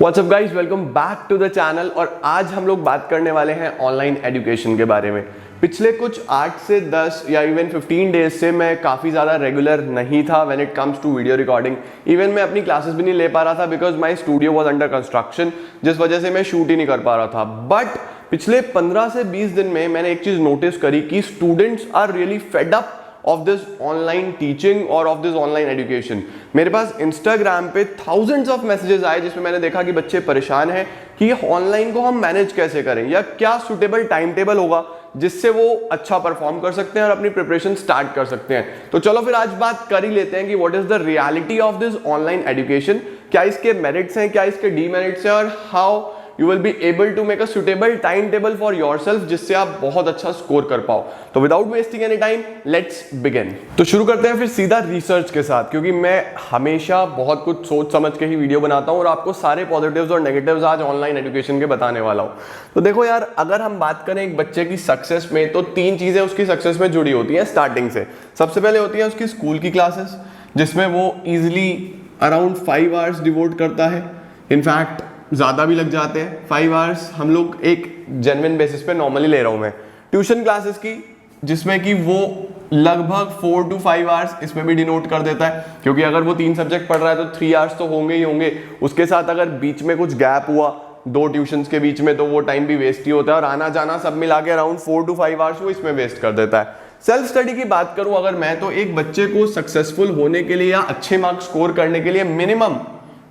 WhatsApp guys, welcome back to the channel. और आज हम लोग बात करने वाले हैं ऑनलाइन एजुकेशन के बारे में। पिछले कुछ 8 से 10 या इवन 15 डेज से मैं काफ़ी ज़्यादा रेगुलर नहीं था when it comes to video recording. Even मैं अपनी क्लासेस भी नहीं ले पा रहा था because my studio was under construction, जिस वजह से मैं शूट ही नहीं कर पा रहा था। बट पिछले 15 से 20 दिन में मैंने एक चीज़ नोटिस करी कि students are really fed up of this online teaching और ऑफ दिस ऑनलाइन एजुकेशन। मेरे पास इंस्टाग्राम पे थाउजेंड्स ऑफ मैसेजेस आए जिसमें मैंने देखा कि बच्चे परेशान हैं कि ऑनलाइन को हम मैनेज कैसे करें या क्या सुटेबल टाइम टेबल होगा जिससे वो अच्छा परफॉर्म कर सकते हैं और अपनी प्रिपरेशन स्टार्ट कर सकते हैं। तो चलो फिर आज बात कर ही लेते हैं कि what is the reality of this online education. क्या इसके मेरिट्स हैं, क्या इसके डीमेरिट्स हैं, और how you will be able to make a suitable timetable for yourself जिससे आप बहुत अच्छा स्कोर कर पाओ। तो without wasting any time let's begin. तो शुरू करते हैं फिर सीधा रिसर्च के साथ, क्योंकि मैं हमेशा बहुत कुछ सोच समझ के ही वीडियो बनाता हूं और आपको सारे पॉजिटिव्स और नेगेटिव्स आज ऑनलाइन एजुकेशन के बताने वाला हूं। तो देखो यार, अगर हम बात करें एक बच्चे की सक्सेस में तो 3 चीजें उसकी सक्सेस में जुड़ी होती हैं स्टार्टिंग से। सबसे पहले होती है उसकी स्कूल की क्लासेस, जिसमें वो इजिली अराउंड 5 आवर्स डिवोट करता है। इनफैक्ट ज़्यादा भी लग जाते हैं 5 आवर्स, हम लोग एक जेन्युइन बेसिस पे नॉर्मली ले रहा हूँ मैं। ट्यूशन क्लासेस की, जिसमें कि वो लगभग 4 to 5 आवर्स इसमें भी डिनोट कर देता है, क्योंकि अगर वो 3 सब्जेक्ट पढ़ रहा है तो 3 आवर्स तो होंगे ही होंगे। उसके साथ अगर बीच में कुछ गैप हुआ 2 ट्यूशंस के बीच में तो वो टाइम भी वेस्ट ही होता है, और आना जाना सब मिला के अराउंड 4 to 5 आवर्स वो इसमें वेस्ट कर देता है। सेल्फ स्टडी की बात करूं अगर मैं, तो एक बच्चे को सक्सेसफुल होने के लिए या अच्छे मार्क्स स्कोर करने के लिए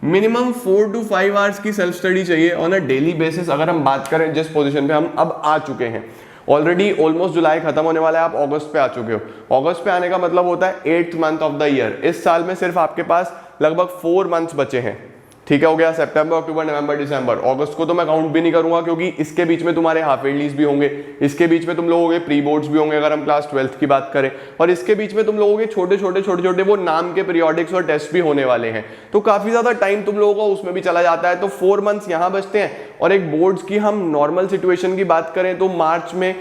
मिनिमम 4 to 5 आवर्स की सेल्फ स्टडी चाहिए ऑन अ डेली बेसिस। अगर हम बात करें जिस पोजीशन पे हम अब आ चुके हैं, ऑलरेडी ऑलमोस्ट जुलाई खत्म होने वाला है, आप अगस्त पे आ चुके हो। अगस्त पे आने का मतलब होता है 8th month of the year. इस साल में सिर्फ आपके पास लगभग 4 मंथ्स बचे हैं। ठीक है, हो गया सितंबर, अक्टूबर, नवंबर, दिसंबर। अगस्त को तो मैं काउंट भी नहीं करूंगा, क्योंकि इसके बीच में तुम्हारे हाफ ईयरलीज भी होंगे, इसके बीच में तुम लोगों के प्री बोर्ड्स भी होंगे अगर हम क्लास 12th की बात करें, और इसके बीच में तुम लोगों के छोटे छोटे वो नाम के पीरियोडिक्स और टेस्ट भी होने वाले हैं। तो काफी ज्यादा टाइम तुम लोगों का उसमें भी चला जाता है। तो 4 मंथ्स यहाँ बचते हैं। और एक बोर्ड्स की हम नॉर्मल सिचुएशन की बात करें तो मार्च में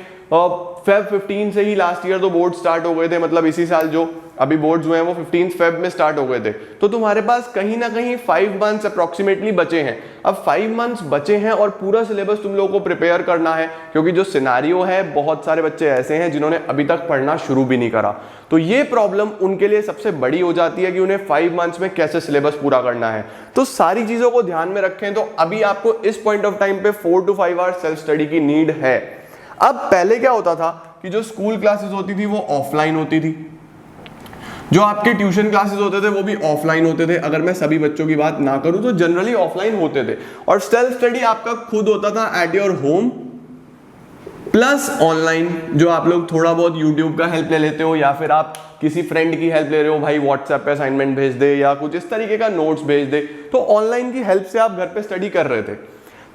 फेब 15 से ही लास्ट ईयर तो बोर्ड स्टार्ट हो गए थे, मतलब इसी साल जो अभी बोर्ड्स हुए हैं वो 15 फेब में स्टार्ट हो गए थे। तो तुम्हारे पास कहीं ना कहीं 5 मंथ्स अप्रोक्सीमेटली बचे हैं। अब 5 मंथ्स बचे हैं और पूरा सिलेबस तुम लोगों को प्रिपेयर करना है, क्योंकि जो सिनारियो है, बहुत सारे बच्चे ऐसे हैं जिन्होंने अभी तक पढ़ना शुरू भी नहीं करा। तो ये प्रॉब्लम उनके लिए सबसे बड़ी हो जाती है कि उन्हें 5 मंथ्स में कैसे सिलेबस पूरा करना है। तो सारी चीजों को ध्यान में रखें तो अभी आपको इस पॉइंट ऑफ टाइम पे 4 to 5 आवर्स सेल्फ स्टडी की नीड है। अब पहले क्या होता था कि जो स्कूल क्लासेस होती थी वो ऑफलाइन होती थी, जो आपके ट्यूशन क्लासेस होते थे वो भी ऑफलाइन होते थे। अगर मैं सभी बच्चों की बात ना करूं तो जनरली ऑफलाइन होते थे, और सेल्फ स्टडी आपका खुद होता था at your home plus online, जो आप लोग थोड़ा बहुत यूट्यूब का हेल्प ले लेते हो या फिर आप किसी फ्रेंड की हेल्प ले रहे हो, भाई व्हाट्सएप पे असाइनमेंट भेज दे या कुछ इस तरीके का नोट्स भेज दे, तो ऑनलाइन की हेल्प से आप घर पे स्टडी कर रहे थे।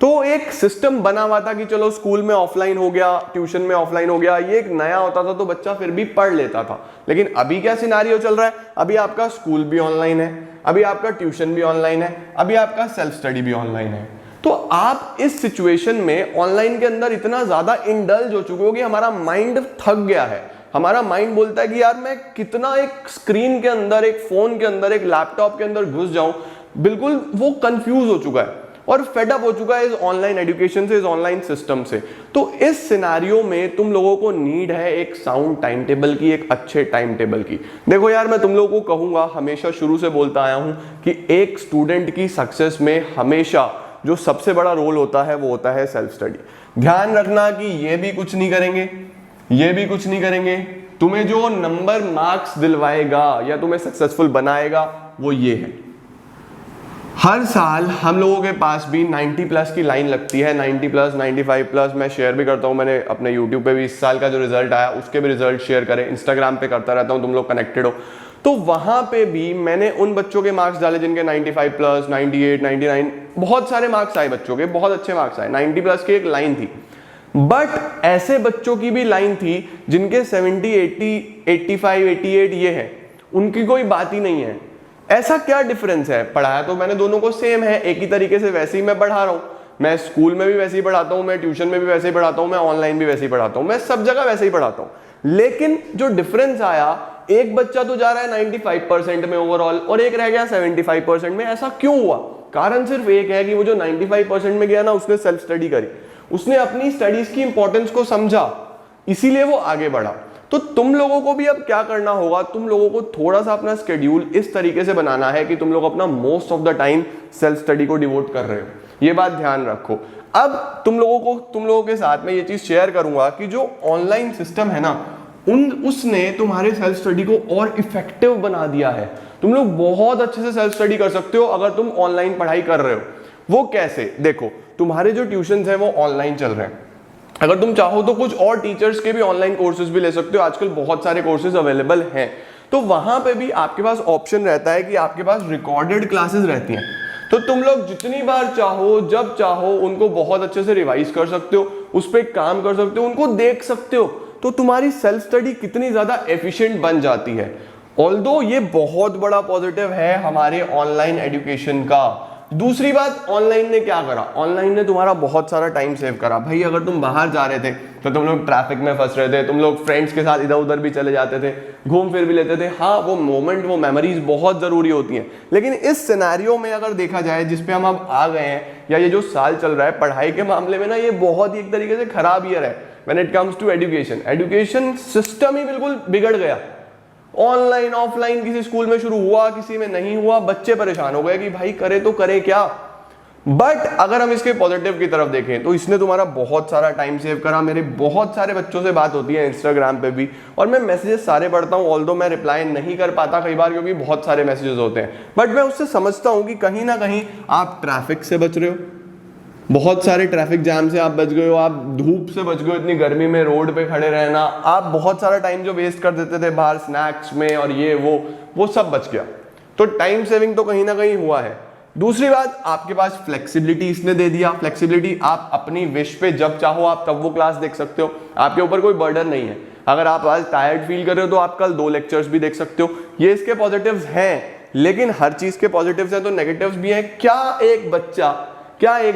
तो एक सिस्टम बना हुआ था कि चलो स्कूल में ऑफलाइन हो गया, ट्यूशन में ऑफलाइन हो गया, ये एक नया होता था तो बच्चा फिर भी पढ़ लेता था। लेकिन अभी क्या सिनारियो चल रहा है, अभी आपका स्कूल भी ऑनलाइन है, अभी आपका ट्यूशन भी ऑनलाइन है, अभी आपका सेल्फ स्टडी भी ऑनलाइन है। तो आप इस सिचुएशन में ऑनलाइन के अंदर इतना ज्यादा इंडल्ज हो चुके हो कि हमारा माइंड थक गया है। हमारा माइंड बोलता है कि यार मैं कितना एक स्क्रीन के अंदर, एक फोन के अंदर, एक लैपटॉप के अंदर घुस जाऊं, बिल्कुल वो कंफ्यूज हो चुका है और फेड अप हो चुका है इस ऑनलाइन एजुकेशन से, इस ऑनलाइन सिस्टम से। तो इस सिनेरियो में तुम लोगों को नीड है एक साउंड टाइम टेबल की, एक अच्छे टाइम टेबल की। देखो यार, मैं तुम लोगों को कहूंगा, हमेशा शुरू से बोलता आया हूं कि एक स्टूडेंट की सक्सेस में हमेशा जो सबसे बड़ा रोल होता है वो होता है सेल्फ स्टडी। ध्यान रखना कि ये भी कुछ नहीं करेंगे, ये भी कुछ नहीं करेंगे, तुम्हें जो नंबर मार्क्स दिलवाएगा या तुम्हें सक्सेसफुल बनाएगा वो ये है। हर साल हम लोगों के पास भी 90 प्लस की लाइन लगती है, 90 प्लस, 95 प्लस। मैं शेयर भी करता हूं, मैंने अपने YouTube पे भी इस साल का जो रिजल्ट आया उसके भी रिजल्ट शेयर करें, इंस्टाग्राम पे करता रहता हूं, तुम लोग कनेक्टेड हो। तो वहां पे भी मैंने उन बच्चों के मार्क्स डाले जिनके 95 प्लस, 98, 99, बहुत सारे मार्क्स आए बच्चों के, बहुत अच्छे मार्क्स आए। 90 प्लस की एक लाइन थी, बट ऐसे बच्चों की भी लाइन थी जिनके 70, 80, 85, 88 ये है, उनकी कोई बात ही नहीं है। ऐसा क्या डिफरेंस है? पढ़ाया तो मैंने दोनों को सेम है, एक ही तरीके से वैसे ही मैं पढ़ा रहा हूं। मैं स्कूल में भी वैसे ही पढ़ाता हूं, मैं ट्यूशन में भी वैसे ही पढ़ाता हूं, मैं ऑनलाइन भी वैसे ही पढ़ाता हूं, मैं सब जगह वैसे ही पढ़ाता हूं। लेकिन जो डिफरेंस आया, एक बच्चा तो जा रहा है 95% में ओवरऑल और एक रह गया 75% में। ऐसा क्यों हुआ? कारण सिर्फ एक है कि वो जो 95% में गया ना, उसने सेल्फ स्टडी करी, उसने अपनी स्टडीज की इंपॉर्टेंस को समझा, इसीलिए वो आगे बढ़ा। तो तुम लोगों को भी अब क्या करना होगा, तुम लोगों को थोड़ा सा अपना स्केड्यूल इस तरीके से बनाना है कि तुम लोग अपना most of the time self study को डिवोट कर रहे हो, ये बात ध्यान रखो। अब तुम लोगों के साथ में ये चीज शेयर करूंगा कि जो ऑनलाइन सिस्टम है ना, उसने तुम्हारे सेल्फ स्टडी को और इफेक्टिव बना दिया है। तुम लोग बहुत अच्छे से सेल्फ स्टडी कर सकते हो अगर तुम ऑनलाइन पढ़ाई कर रहे हो। वो कैसे, देखो तुम्हारे जो ट्यूशंस हैं वो ऑनलाइन चल रहे हैं, अगर तुम चाहो तो कुछ और टीचर्स के भी ऑनलाइन कोर्सेज भी ले सकते हो, आजकल बहुत सारे कोर्सेज अवेलेबल हैं। तो वहां पे भी आपके पास ऑप्शन रहता है कि आपके पास रिकॉर्डेड क्लासेस रहती हैं, तो तुम लोग जितनी बार चाहो जब चाहो उनको बहुत अच्छे से रिवाइज कर सकते हो, उस पर काम कर सकते हो, उनको देख सकते हो, तो तुम्हारी सेल्फ स्टडी कितनी ज्यादा एफिशिएंट बन जाती है। ऑल्दो ये बहुत बड़ा पॉजिटिव है हमारे ऑनलाइन एजुकेशन का। दूसरी बात, ऑनलाइन ने क्या करा, ऑनलाइन ने तुम्हारा बहुत सारा टाइम सेव करा। भाई अगर तुम बाहर जा रहे थे तो तुम लोग ट्रैफिक में फंस रहे थे, तुम लोग फ्रेंड्स के साथ इधर उधर भी चले जाते थे, घूम फिर भी लेते थे। हाँ, वो मोमेंट, वो मेमोरीज बहुत जरूरी होती हैं, लेकिन इस सिनेरियो में अगर देखा जाए जिसपे हम अब आ गए हैं, या ये जो साल चल रहा है पढ़ाई के मामले में ना, ये बहुत ही एक तरीके से खराब ईयर है when it comes to education. Education system ही बिल्कुल बिगड़ गया। ऑनलाइन ऑफलाइन किसी स्कूल में शुरू हुआ, किसी में नहीं हुआ, बच्चे परेशान हो गए कि भाई करे तो करे क्या। बट अगर हम इसके पॉजिटिव की तरफ देखें तो इसने तुम्हारा बहुत सारा टाइम सेव करा। मेरे बहुत सारे बच्चों से बात होती है इंस्टाग्राम पे भी, और मैं मैसेजेस सारे पढ़ता हूं, ऑल्दो मैं रिप्लाई नहीं कर पाता कई बार क्योंकि बहुत सारे मैसेजेस होते हैं, बट मैं उससे समझता हूं कि कहीं ना कहीं आप ट्रैफिक से बच रहे हो, बहुत सारे ट्रैफिक जाम से आप बच गए हो, आप धूप से बच गए हो, इतनी गर्मी में रोड पे खड़े रहना, आप बहुत सारा टाइम जो वेस्ट कर देते थे बाहर स्नैक्स में और ये वो सब बच गया। तो टाइम सेविंग तो कहीं ना कहीं हुआ है। दूसरी बात, आपके पास फ्लेक्सिबिलिटी इसने दे दिया। फ्लेक्सिबिलिटी, आप अपनी विश पे जब चाहो आप तब वो क्लास देख सकते हो, आपके ऊपर कोई बर्डन नहीं है। अगर आप आज टायर्ड फील कर रहे हो तो आप कल 2 लेक्चर्स भी देख सकते हो। ये इसके पॉजिटिव्स हैं, लेकिन हर चीज के पॉजिटिव्स हैं तो नेगेटिव्स भी हैं। क्या एक बच्चा 17,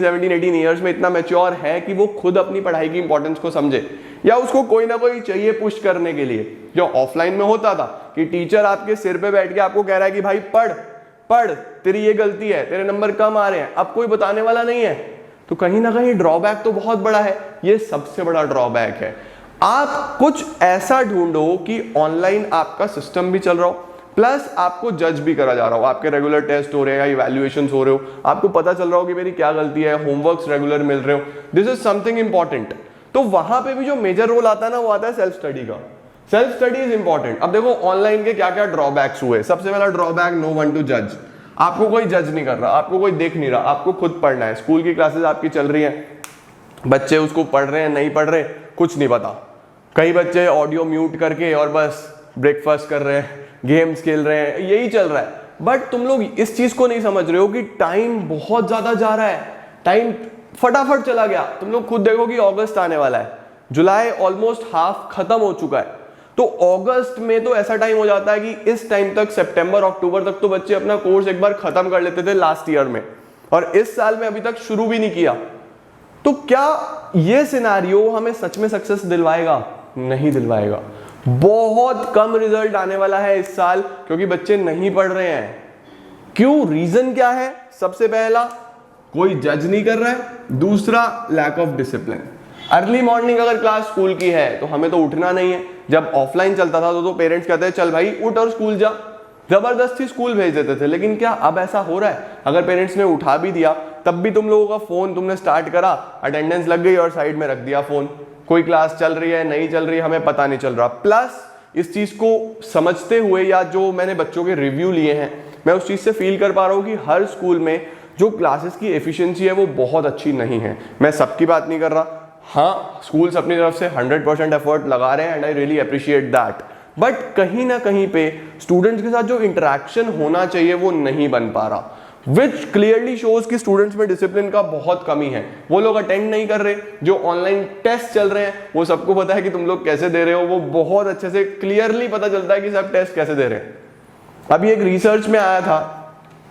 18 ईयर्स में इतना मैच्योर है कि वो खुद अपनी पढ़ाई की इंपॉर्टेंस को समझे, या उसको कोई ना कोई चाहिए पुश करने के लिए? जो ऑफलाइन में होता था कि टीचर आपके सिर पे बैठ के आपको कह रहा है कि भाई पढ़, तेरी ये गलती है, तेरे नंबर कम आ रहे हैं, अब कोई बताने वाला नहीं है। तो कहीं ना कहीं ड्रॉबैक तो बहुत बड़ा है, ये सबसे बड़ा ड्रॉबैक है। आप कुछ ऐसा ढूंढो कि ऑनलाइन आपका सिस्टम भी चल रहा हो, प्लस आपको जज भी करा जा रहा हो, आपके रेगुलर टेस्ट हो रहे हैं या इवैल्यूएशंस हो रहे हो, आपको पता चल रहा हो कि मेरी क्या गलती है, होमवर्क्स रेगुलर मिल रहे हो, दिस इज समथिंग इंपॉर्टेंट। तो वहां पे भी जो मेजर रोल आता है ना, वो आता है सेल्फ स्टडी का। Self study is important. अब देखो ऑनलाइन के क्या क्या ड्रॉबैक्स हुए। सबसे पहला ड्रॉबैक, नो वन टू जज। आपको कोई जज नहीं कर रहा, आपको कोई देख नहीं रहा, आपको खुद पढ़ना है। स्कूल की क्लासेस आपकी चल रही है, बच्चे उसको पढ़ रहे हैं नहीं पढ़ रहे कुछ नहीं पता। कई बच्चे ऑडियो म्यूट करके और बस ब्रेकफास्ट कर रहे हैं, गेम्स खेल रहे हैं, यही चल रहा है। बट तुम लोग इस चीज को नहीं समझ रहे हो कि टाइम बहुत ज्यादा जा रहा है, टाइम फटाफट चला गया। तुम लोग खुद देखो कि अगस्त आने वाला है, जुलाई ऑलमोस्ट हाफ खत्म हो चुका है, तो अगस्त में तो ऐसा टाइम हो जाता है कि इस टाइम तक, सितंबर अक्टूबर तक तो बच्चे अपना कोर्स एक बार खत्म कर लेते थे लास्ट ईयर में, और इस साल में अभी तक शुरू भी नहीं किया। तो क्या ये सिनेरियो हमें सच में सक्सेस दिलवाएगा? नहीं दिलवाएगा। बहुत कम रिजल्ट आने वाला है इस साल, क्योंकि बच्चे नहीं पढ़ रहे हैं। क्यों? रीजन क्या है? सबसे पहला, कोई जज नहीं कर रहा है। दूसरा, lack of discipline. Early morning अगर क्लास स्कूल की है तो हमें तो उठना नहीं है। जब ऑफलाइन चलता था तो पेरेंट्स कहते हैं चल भाई उठ और स्कूल जा, जबरदस्ती स्कूल भेज देते थे। लेकिन क्या अब ऐसा हो रहा है? अगर पेरेंट्स ने उठा भी दिया तब भी तुम लोगों का फोन तुमने स्टार्ट करा, अटेंडेंस लग गई और साइड में रख दिया फोन। कोई क्लास चल रही है नहीं चल रही है हमें पता नहीं चल रहा। प्लस इस चीज को समझते हुए, या जो मैंने बच्चों के रिव्यू लिए हैं, मैं उस चीज से फील कर पा रहा हूँ कि हर स्कूल में जो क्लासेस की एफिशिएंसी है वो बहुत अच्छी नहीं है। मैं सबकी बात नहीं कर रहा, हाँ स्कूल्स अपनी तरफ से 100% एफर्ट लगा रहे हैं and I really appreciate that, but कहीं ना कहीं पे स्टूडेंट्स के साथ जो इंटरेक्शन होना चाहिए वो नहीं बन पा रहा, विच क्लियरली शोज कि स्टूडेंट्स में डिसिप्लिन का बहुत कमी है। वो लोग अटेंड नहीं कर रहे, जो ऑनलाइन टेस्ट चल रहे हैं वो सबको पता है कि तुम लोग कैसे दे रहे हो, वो बहुत अच्छे से क्लियरली पता चलता है कि सब टेस्ट कैसे दे रहे हैं। अभी एक रिसर्च में आया था,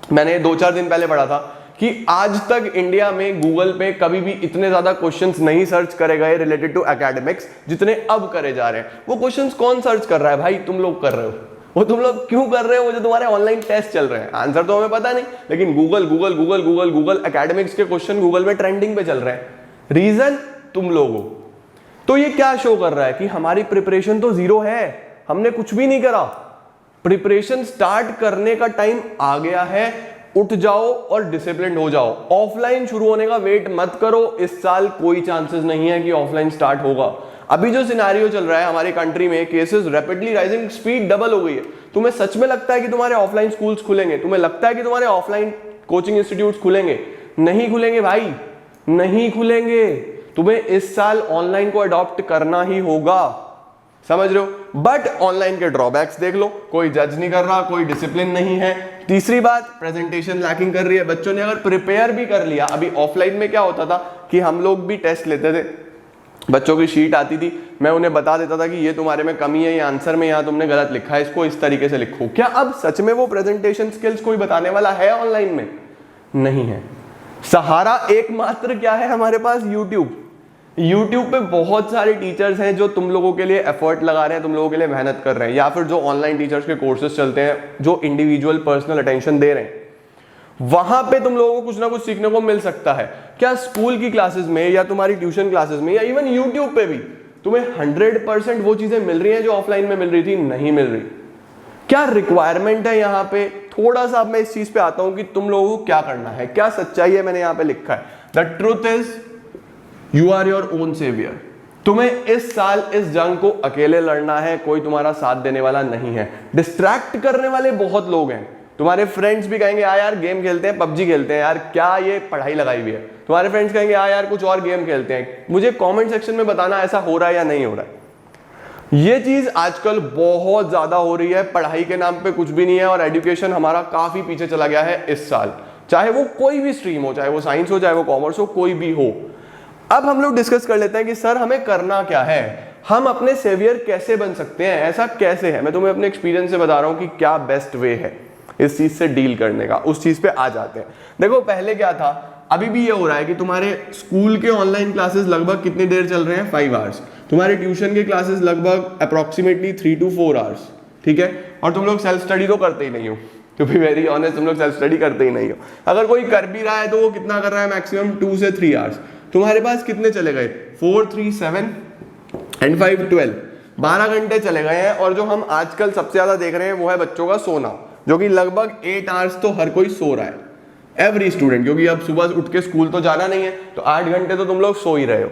मैंने 2-4 दिन पहले पढ़ा था कि आज तक इंडिया में गूगल पे कभी भी इतने ज्यादा क्वेश्चंस नहीं सर्च करे गए रिलेटेड टू एकेडमिक्स जितने अब करे जा रहे हैं। वो क्वेश्चंस कौन सर्च कर रहा है भाई? तुम लोग कर रहे हो। वो तुम लोग क्यों कर रहे हो, वो जो तुम्हारे ऑनलाइन टेस्ट चल रहे हैं। आंसर तो हमें पता नहीं, लेकिन गूगल एकेडमिक्स के क्वेश्चन गूगल में ट्रेंडिंग पे चल रहे हैं। रीजन तुम लोग हो। तो ये क्या शो कर रहा है कि हमारी प्रिपरेशन तो जीरो है, हमने कुछ भी नहीं करा। प्रिपरेशन स्टार्ट करने का टाइम आ गया है, उठ जाओ और डिसिप्लिन हो जाओ। ऑफलाइन शुरू होने का वेट मत करो, इस साल कोई चांसेस नहीं है कि ऑफलाइन स्टार्ट होगा। अभी जो सिनेरियो चल रहा है हमारी कंट्री में, cases rapidly rising, speed double हो गई है। तुम्हें सच में लगता है कि तुम्हारे ऑफलाइन स्कूल्स खुलेंगे? तुम्हें लगता है कि तुम्हारे ऑफलाइन कोचिंग इंस्टीट्यूट्स खुलेंगे? नहीं खुलेंगे भाई, नहीं खुलेंगे। तुम्हें इस साल ऑनलाइन को अडॉप्ट करना ही होगा, समझ रहे हो। बट ऑनलाइन के ड्रॉबैक्स देख लो, कोई जज नहीं कर रहा, कोई डिसिप्लिन नहीं है। तीसरी बात, प्रेजेंटेशन लैकिंग कर रही है। बच्चों ने अगर प्रिपेयर भी कर लिया, अभी ऑफलाइन में क्या होता था कि हम लोग भी टेस्ट लेते थे, बच्चों की शीट आती थी, मैं उन्हें बता देता था कि ये तुम्हारे में कमी है, ये आंसर में यहाँ तुमने गलत लिखा है, इसको इस तरीके से लिखो। क्या अब सच में वो प्रेजेंटेशन स्किल्स कोई बताने वाला है ऑनलाइन में? नहीं है। सहारा एकमात्र क्या है हमारे पास? यूट्यूब पे बहुत सारे टीचर्स हैं जो तुम लोगों के लिए एफर्ट लगा रहे हैं, तुम लोगों के लिए मेहनत कर रहे हैं, या फिर जो ऑनलाइन टीचर्स के कोर्सेज चलते हैं, जो इंडिविजुअल पर्सनल अटेंशन दे रहे हैं। वहां पे तुम लोगों को कुछ ना कुछ सीखने को मिल सकता है। क्या स्कूल की क्लासेस में या तुम्हारी ट्यूशन क्लासेस में या इवन यूट्यूब पे भी तुम्हें 100% वो चीजें मिल रही हैं जो ऑफलाइन में मिल रही थी? नहीं मिल रही। क्या रिक्वायरमेंट है यहाँ पे? थोड़ा सा अब मैं इस चीज पे आता हूं कि तुम लोगों को क्या करना है, क्या सच्चाई है, मैंने यहाँ पे लिखा है। The truth is you are your own saviour. तुम्हें इस साल इस जंग को अकेले लड़ना है, कोई तुम्हारा साथ देने वाला नहीं है। डिस्ट्रैक्ट करने वाले बहुत लोग हैं। तुम्हारे फ्रेंड्स भी कहेंगे आ यार गेम खेलते हैं, पबजी खेलते हैं, यार क्या ये पढ़ाई लगाई हुई है। तुम्हारे फ्रेंड्स कहेंगे आ यार कुछ और गेम खेलते हैं। मुझे कमेंट सेक्शन में बताना ऐसा हो रहा है या नहीं हो रहा है। ये चीज आजकल बहुत ज्यादा हो रही है। पढ़ाई के नाम पे कुछ भी नहीं है और एजुकेशन हमारा काफी पीछे चला गया है इस साल, चाहे वो कोई भी स्ट्रीम हो, चाहे वो साइंस हो, चाहे वो कॉमर्स हो, कोई भी हो। अब हम लोग डिस्कस कर लेते हैं कि सर हमें करना क्या है, हम अपने सेवियर कैसे बन सकते हैं, ऐसा कैसे है। मैं तुम्हें अपने एक्सपीरियंस से बता रहा हूं कि क्या बेस्ट वे है इस चीज से डील करने का। उस चीज पे आ जाते हैं। देखो पहले क्या था, अभी भी ये हो रहा है कि तुम्हारे स्कूल के ऑनलाइन क्लासेस लगभग कितनी देर चल रहे हैं? 5 आवर्स। तुम्हारे ट्यूशन के क्लासेस लगभग अप्रोक्सीमेटली 3 to 4 आवर्स, ठीक है। और तुम लोग सेल्फ स्टडी तो करते ही नहीं हो, टू बी वेरी ऑनेस्ट, तुम लोग सेल्फ स्टडी करते ही नहीं हो। अगर कोई कर भी रहा है तो वो कितना कर रहा है? मैक्सिमम 2 से 3 आवर्स। तुम्हारे पास कितने चले गए? 4, 3, 7 एंड 5, 12, 12 घंटे चले गए हैं। और जो हम आजकल सबसे ज्यादा देख रहे हैं वो है बच्चों का सोना, जो कि लगभग 8 आवर्स तो हर कोई सो रहा है, एवरी स्टूडेंट, क्योंकि अब सुबह उठ के स्कूल तो जाना नहीं है, तो 8 घंटे तो तुम लोग सो ही रहे हो।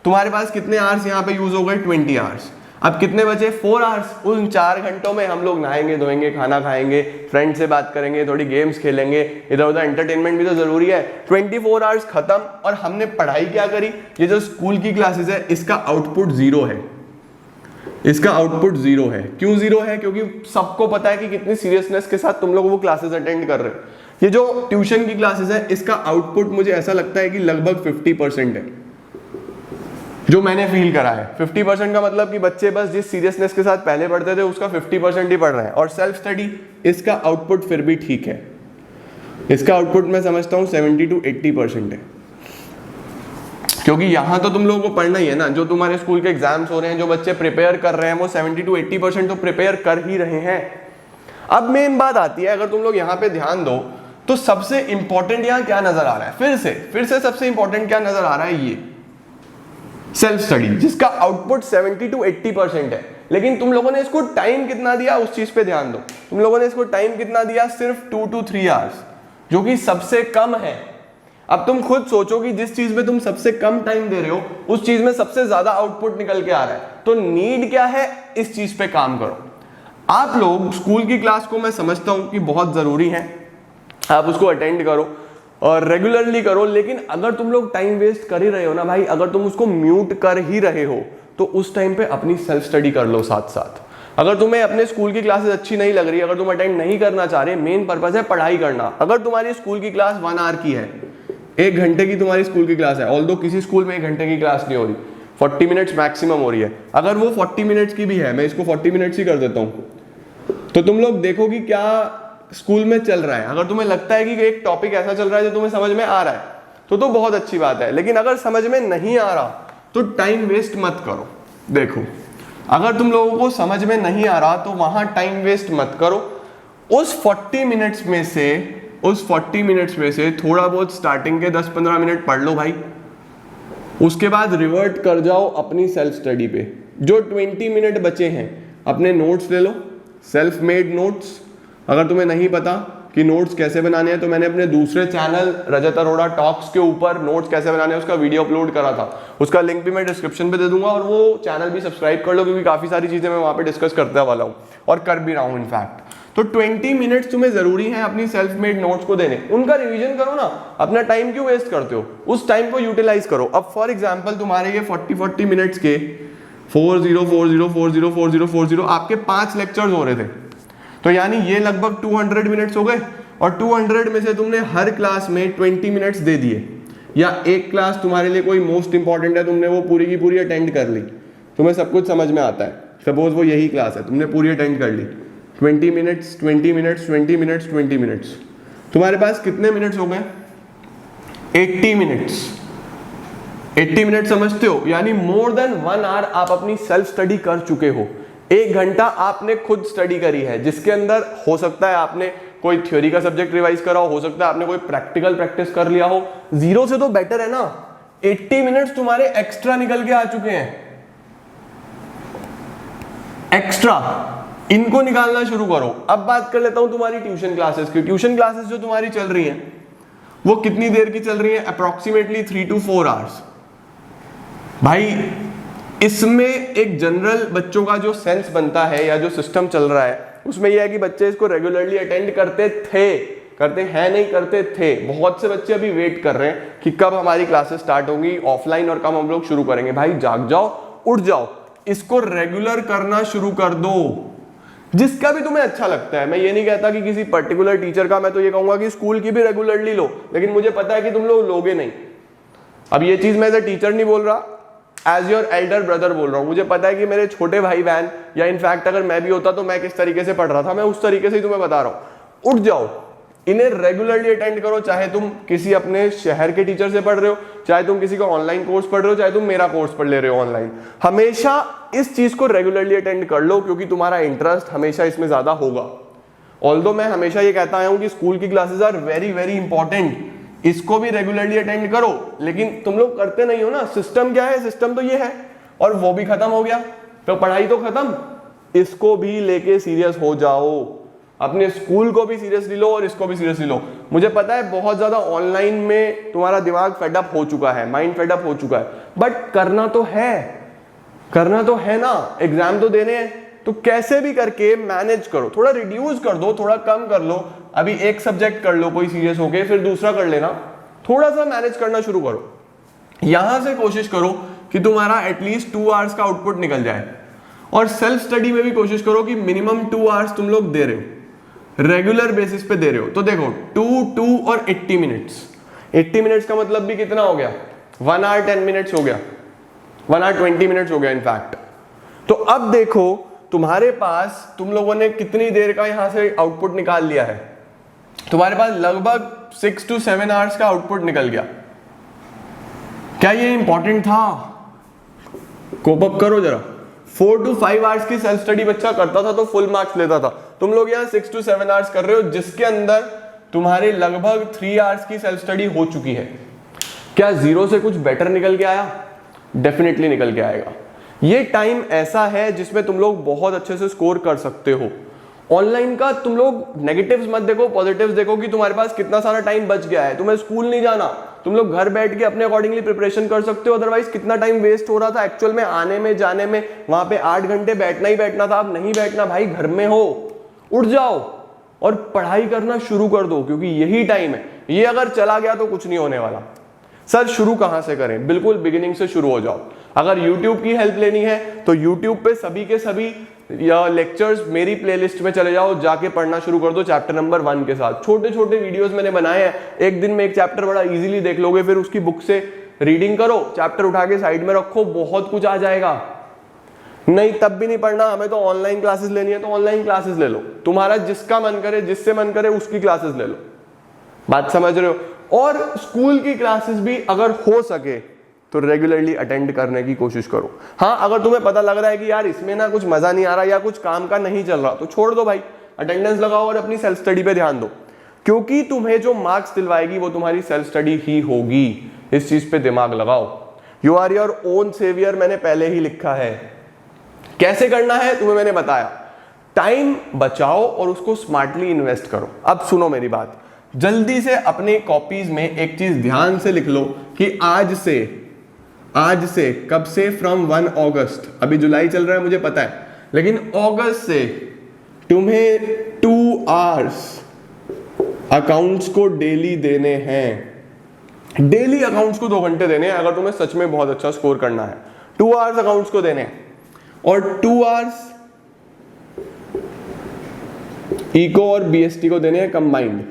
तुम्हारे पास कितने आवर्स यहाँ पे यूज हो गए? 20 आवर्स। अब कितने बचे? 4 आवर्स। उन 4 घंटों में हम लोग नहाएंगे धोएंगे, खाना खाएंगे, फ्रेंड से बात करेंगे, थोड़ी गेम्स खेलेंगे, इधर उधर एंटरटेनमेंट भी तो जरूरी है। 24 आवर्स खत्म। और हमने पढ़ाई क्या करी? ये जो स्कूल की क्लासेस है इसका आउटपुट 0 है, इसका आउटपुट 0 है। क्यों 0 है? क्योंकि सबको पता है कि कितनी सीरियसनेस के साथ तुम लोग वो क्लासेस अटेंड कर रहे हो। ये जो ट्यूशन की क्लासेस है इसका आउटपुट मुझे ऐसा लगता है कि लगभग 50% है, जो मैंने फील करा है। 50% का मतलब कि बच्चे बस जिस सीरियसनेस के साथ पहले पढ़ते थे उसका 50% ही पढ़ रहे हैं। और सेल्फ स्टडी, इसका आउटपुट फिर भी ठीक है, इसका आउटपुट मैं समझता हूँ 70 to 80% है। क्योंकि यहां तो तुम लोगों को पढ़ना ही है ना, जो तुम्हारे स्कूल के एग्जाम्स हो रहे हैं, जो बच्चे प्रिपेयर कर रहे हैं वो 70 to 80% तो प्रिपेयर कर ही रहे हैं। अब मेन बात आती है, अगर तुम लोग यहाँ पे ध्यान दो तो सबसे इंपॉर्टेंट यहाँ क्या नजर आ रहा है? फिर से सबसे इंपॉर्टेंट क्या नजर आ रहा है? ये सेल्फ स्टडी, जिसका आउटपुट 70 to 80% है। लेकिन तुम लोगों ने इसको टाइम कितना दिया, उस चीज पे ध्यान दो। तुम लोगों ने इसको टाइम कितना दिया? सिर्फ 2 to 3 आवर्स, जो कि सबसे कम है। अब तुम खुद सोचो कि जिस चीज में तुम सबसे कम टाइम दे रहे हो उस चीज में सबसे ज्यादा आउटपुट निकल के आ रहा है। तो नीड क्या है? इस चीज पे काम करो। आप लोग स्कूल की क्लास को मैं समझता हूं कि बहुत जरूरी है, आप उसको अटेंड करो और रेगुलरली करो। लेकिन अगर तुम लोग टाइम वेस्ट कर ही रहे हो ना भाई, अगर तुम उसको म्यूट कर ही रहे हो तो उस टाइम पे अपनी सेल्फ स्टडी कर लो साथ साथ। अगर तुम्हें अपने स्कूल की क्लासेस अच्छी नहीं लग रही, अगर तुम अटेंड नहीं करना चाह रहे, मेन पर्पस है पढ़ाई करना। अगर तुम्हारी स्कूल की क्लास 1 आवर की है, 1 घंटे की तुम्हारी स्कूल की क्लास है, ऑल्दो किसी स्कूल में 1 घंटे की क्लास नहीं हो रही, 40 मिनट्स मैक्सिमम हो रही है। अगर वो 40 मिनट्स की भी है, मैं इसको 40 मिनट्स ही कर देता हूँ, तो तुम लोग देखो कि क्या स्कूल में चल रहा है। अगर तुम्हें लगता है कि एक टॉपिक ऐसा चल रहा है जो तुम्हें समझ में आ रहा है तो बहुत अच्छी बात है। लेकिन अगर समझ में नहीं आ रहा तो टाइम वेस्ट मत करो। देखो अगर तुम लोगों को समझ में नहीं आ रहा तो वहां टाइम वेस्ट मत करो। उस 40 मिनट्स में से थोड़ा बहुत स्टार्टिंग के 10-15 मिनट पढ़ लो भाई, उसके बाद रिवर्ट कर जाओ अपनी सेल्फ स्टडी पे। जो 20 मिनट बचे हैं अपने नोट्स ले लो, सेल्फ मेड नोट्स। अगर तुम्हें नहीं पता कि नोट्स कैसे बनाने हैं तो मैंने अपने दूसरे चैनल रजत अरोड़ा टॉक्स के ऊपर नोट्स कैसे बनाने हैं उसका वीडियो अपलोड करा था, उसका लिंक भी मैं डिस्क्रिप्शन पे दे दूंगा, और वो चैनल भी सब्सक्राइब कर लो क्योंकि काफी सारी चीजें मैं वहां पे डिस्कस करने वाला हूँ और कर भी रहा हूँ इनफैक्ट। तो 20 मिनट्स तुम्हें जरूरी है अपनी सेल्फ मेड नोट्स को देने, उनका रिवीजन करो ना, अपना टाइम क्यों वेस्ट करते हो, उस टाइम को यूटिलाइज करो। अब फॉर एग्जांपल तुम्हारे ये 40 मिनट्स के 40 आपके 5 लेक्चर्स हो रहे थे, तो यानी ये लगभग 200 मिनट्स हो गए, और 200 में से तुमने हर क्लास में 20 मिनट्स दे दिए, या एक क्लास तुम्हारे लिए कोई मोस्ट इंपॉर्टेंट है, तुमने वो पूरी की पूरी अटेंड कर ली, तुम्हें सब कुछ समझ में आता है, सपोज वो यही क्लास है, तुमने पूरी अटेंड कर ली, 20 मिनट्स 20 मिनट्स 20 मिनट्स 20 मिनट्स, तुम्हारे पास कितने मिनट्स हो गए? 80 मिनट्स। 80 मिनट समझते हो, यानी मोर देन 1 आवर आप अपनी सेल्फ स्टडी कर चुके हो। 1 घंटा आपने खुद स्टडी करी है, जिसके अंदर हो सकता है आपने कोई थ्योरी का सब्जेक्ट रिवाइज करा हो सकता है आपने कोई प्रैक्टिकल प्रैक्टिस कर लिया हो। 0 से तो बेटर है ना, 80 मिनट्स तुम्हारे एक्स्ट्रा निकल के आ चुके हैं, एक्स्ट्रा, इनको निकालना शुरू करो। अब बात कर लेता हूं तुम्हारी ट्यूशन क्लासेस की। ट्यूशन क्लासेस जो तुम्हारी चल रही हैं वो कितनी देर की चल रही है? Approximately 3 to 4 hours. भाई इसमें एक जनरल बच्चों का जो सेंस बनता है या जो सिस्टम चल रहा है उसमें यह है कि बच्चे इसको रेगुलरली अटेंड करते हैं नहीं करते थे। बहुत से बच्चे अभी वेट कर रहे हैं कि कब हमारी क्लासेस स्टार्ट होंगी ऑफलाइन और कब हम लोग शुरू करेंगे। भाई जाग जाओ, उठ जाओ, इसको रेगुलर करना शुरू कर दो, जिसका भी तुम्हें अच्छा लगता है। मैं ये नहीं कहता कि किसी पर्टिकुलर टीचर का, मैं तो ये कहूंगा कि स्कूल की भी रेगुलरली लो, लेकिन मुझे पता है कि तुम लोग लोगे नहीं। अब ये चीज मैं एज ए टीचर नहीं बोल रहा, एज योर एल्डर ब्रदर बोल रहा हूं। मुझे पता है कि मेरे छोटे भाई बहन, या इनफैक्ट अगर मैं भी होता तो मैं किस तरीके से पढ़ रहा था, मैं उस तरीके से ही तुम्हें बता रहा हूं। उठ जाओ, इन्हें रेगुलरली अटेंड करो, चाहे तुम किसी अपने शहर के टीचर से पढ़ रहे हो, चाहे तुम किसी का ऑनलाइन कोर्स पढ़ रहे हो, चाहे तुम मेरा कोर्स पढ़ ले रहे हो ऑनलाइन। हमेशा इस चीज को रेगुलरली अटेंड कर लो क्योंकि तुम्हारा इंटरेस्ट हमेशा इसमें ज्यादा होगा। ऑल्दो मैं हमेशा ये कहता आया हूं कि स्कूल की classes are very very important, इसको भी रेगुलरली अटेंड करो, लेकिन तुम लोग करते नहीं हो ना। सिस्टम क्या है? सिस्टम तो ये है, और वो भी खत्म हो गया तो पढ़ाई तो खत्म। इसको भी लेके सीरियस हो जाओ, अपने स्कूल को भी सीरियसली लो और इसको भी सीरियसली लो। मुझे पता है बहुत ज्यादा ऑनलाइन में तुम्हारा दिमाग फेडअप हो चुका है, माइंड फेडअप हो चुका है, बट करना तो है ना, एग्जाम तो देने हैं, तो कैसे भी करके मैनेज करो, थोड़ा रिड्यूस कर दो, थोड़ा कम कर लो। अभी एक सब्जेक्ट कर लो कोई सीरियस होके, फिर दूसरा कर लेना, थोड़ा सा मैनेज करना शुरू करो। यहां से कोशिश करो कि तुम्हारा एटलीस्ट 2 आवर्स का आउटपुट निकल जाए, और सेल्फ स्टडी में भी कोशिश करो कि मिनिमम 2 आवर्स तुम लोग दे रहे हो, रेगुलर बेसिस पे दे रहे हो। तो देखो 2 और 80 मिनट्स, 80 मिनट्स का मतलब भी कितना हो गया? 1 आवर 10 मिनट्स हो गया, 1 आवर 20 मिनट्स हो गया इनफैक्ट। तो अब देखो तुम्हारे पास, तुम लोगों ने कितनी देर का यहां से आउटपुट निकाल लिया है? तुम्हारे पास लगभग 6 to 7 आवर्स का आउटपुट निकल गया। क्या ये इंपॉर्टेंट था? कोप अप करो जरा। 4 to 5 आवर्स की सेल्फ स्टडी बच्चा करता था तो फुल मार्क्स लेता था। तुम लोग यहाँ 6 to 7 आवर्स कर रहे हो, जिसके अंदर तुम्हारे लगभग 3 आवर्स की सेल्फ स्टडी हो चुकी है। क्या 0 से कुछ बेटर निकल के आया? डेफिनेटली निकल के आएगा। ये टाइम ऐसा है जिसमें तुम लोग बहुत अच्छे से स्कोर कर सकते हो। ऑनलाइन का तुम लोग नेगेटिव्स मत देखो, पॉजिटिव्स देखो कि तुम्हारे पास कितना सारा टाइम बच गया है। तुम्हें स्कूल नहीं जाना, तुम लोग घर बैठ के अपने अकॉर्डिंगली प्रिपरेशन कर सकते हो। अदरवाइज कितना टाइम वेस्ट हो रहा था एक्चुअल में आने में जाने में, वहां पे 8 घंटे बैठना ही बैठना था। अब नहीं बैठना भाई, घर में हो, उठ जाओ और पढ़ाई करना शुरू कर दो, क्योंकि यही टाइम है। ये अगर चला गया तो कुछ नहीं होने वाला। सर शुरू कहां से करें? बिल्कुल बिगिनिंग से शुरू हो जाओ। अगर YouTube की हेल्प लेनी है तो YouTube पे सभी के सभी लेक्चर्स मेरी प्लेलिस्ट में चले जाओ, जाके पढ़ना शुरू कर दो चैप्टर नंबर 1 के साथ। छोटे छोटे वीडियोस मैंने बनाए हैं, एक दिन में एक चैप्टर बड़ा इजीली देख लोगे। फिर उसकी बुक से रीडिंग करो, चैप्टर उठा के साइड में रखो, बहुत कुछ आ जाएगा। नहीं तब भी नहीं पढ़ना, हमें तो ऑनलाइन क्लासेस लेनी है तो ऑनलाइन क्लासेस ले लो। तुम्हारा जिसका मन करे, जिससे मन करे उसकी क्लासेस ले लो। बात समझ रहे हो? और स्कूल की क्लासेस भी अगर हो सके तो रेगुलरली अटेंड करने की कोशिश करो। हाँ, अगर तुम्हें पता लग रहा है कि यार इसमें ना कुछ मजा नहीं आ रहा या कुछ काम का नहीं चल रहा, तो छोड़ दो भाई, अटेंडेंस लगाओ और अपनी सेल्फ स्टडी पे ध्यान दो, क्योंकि तुम्हें जो मार्क्स दिलवाएगी वो तुम्हारी सेल्फ स्टडी ही होगी। इस चीज पे दिमाग लगाओ। You are your own saviour, मैंने पहले ही लिखा है। कैसे करना है तुम्हें मैंने बताया। टाइम बचाओ और उसको स्मार्टली इन्वेस्ट करो। अब सुनो मेरी बात, जल्दी से अपने कॉपीज में एक चीज ध्यान से लिख लो कि आज से कब से, फ्रॉम 1 अगस्त, अभी जुलाई चल रहा है मुझे पता है, लेकिन अगस्त से तुम्हें 2 आवर्स अकाउंट्स को डेली देने हैं। डेली अकाउंट्स को 2 घंटे देने हैं अगर तुम्हें सच में बहुत अच्छा स्कोर करना है। 2 आवर्स अकाउंट्स को देने हैं और 2 आवर्स इको और बीएसटी को देने हैं कंबाइंड।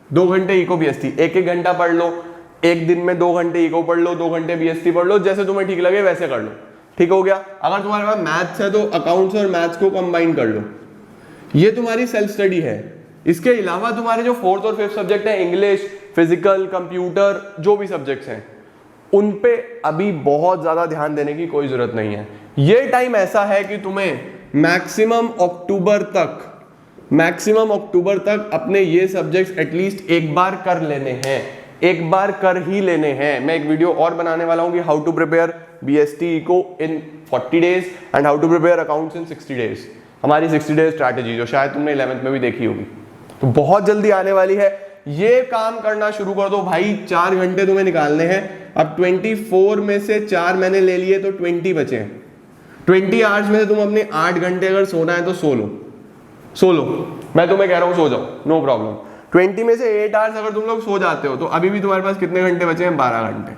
2 घंटे इको बीएसटी, एक घंटा पढ़ लो, एक दिन में 2 घंटे इको पढ़ लो, 2 घंटे बीएसटी पढ़ लो, जैसे तुम्हें ठीक लगे वैसे कर लो। ठीक हो गया। अगर तुम्हारे पास मैथ्स है तो अकाउंट्स और मैथ्स को कंबाइन कर लो। ये तुम्हारी सेल्फ स्टडी है। इसके अलावा तुम्हारे जो 4th और 5th सब्जेक्ट है, इंग्लिश, फिजिकल, कंप्यूटर, जो भी सब्जेक्ट्स हैं, उन पे अभी बहुत ज्यादा ध्यान देने की कोई जरूरत नहीं है। ये टाइम ऐसा है कि तुम्हें मैक्सिमम अक्टूबर तक अपने ये सब्जेक्ट्स एटलीस्ट एक बार कर लेने हैं, एक बार कर ही लेने हैं। मैं एक वीडियो और बनाने वाला हूं कि how to prepare BST eco in 40 days and how to prepare accounts in 60 days. हमारी 60 डेज स्ट्रैटेजी जो शायद तुमने 11th में भी देखी होगी, तो बहुत जल्दी आने वाली है। ये काम करना शुरू कर दो भाई। 4 घंटे तुम्हें निकालने हैं। अब 24 में से 4 मैंने ले लिए तो 20 बचे हैं। 20 आवर्स में से तुम अपने 8 घंटे अगर सोना है तो सो लो। मैं तुम्हें कह रहा हूं सो जाओ, नो प्रॉब्लम। 20 में से 8 आवर्स अगर तुम लोग सो जाते हो तो अभी भी तुम्हारे पास कितने घंटे बचे हैं? 12 घंटे।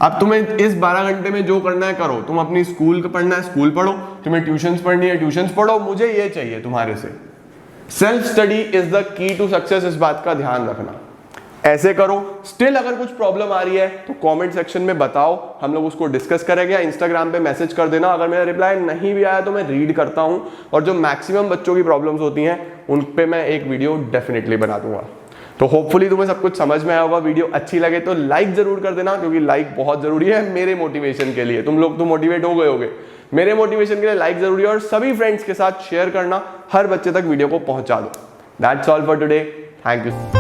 अब तुम्हें इस 12 घंटे में जो करना है करो। तुम अपनी स्कूल का पढ़ना है स्कूल पढ़ो, तुम्हें ट्यूशंस पढ़नी है ट्यूशंस पढ़ो। मुझे ये चाहिए तुम्हारे से। Self study is the key to success, इस बात का ध्यान रखना। ऐसे करो। स्टिल अगर कुछ प्रॉब्लम आ रही है तो कमेंट सेक्शन में बताओ, हम लोग उसको डिस्कस करेंगे। या इंस्टाग्राम पे मैसेज कर देना। अगर मेरा रिप्लाई नहीं भी आया तो मैं रीड करता हूं, और जो मैक्सिमम बच्चों की प्रॉब्लम्स होती हैं उन पे मैं एक वीडियो डेफिनेटली बना दूंगा। तो होपफुली तुम्हें सब कुछ समझ में आया होगा। वीडियो अच्छी लगे तो लाइक जरूर कर देना, क्योंकि लाइक बहुत जरूरी है मेरे मोटिवेशन के लिए। तुम लोग तो मोटिवेट हो गए होगे, मेरे मोटिवेशन के लिए लाइक जरूरी है। और सभी फ्रेंड्स के साथ शेयर करना, हर बच्चे तक वीडियो को पहुंचा दो। That's all for today. Thank you.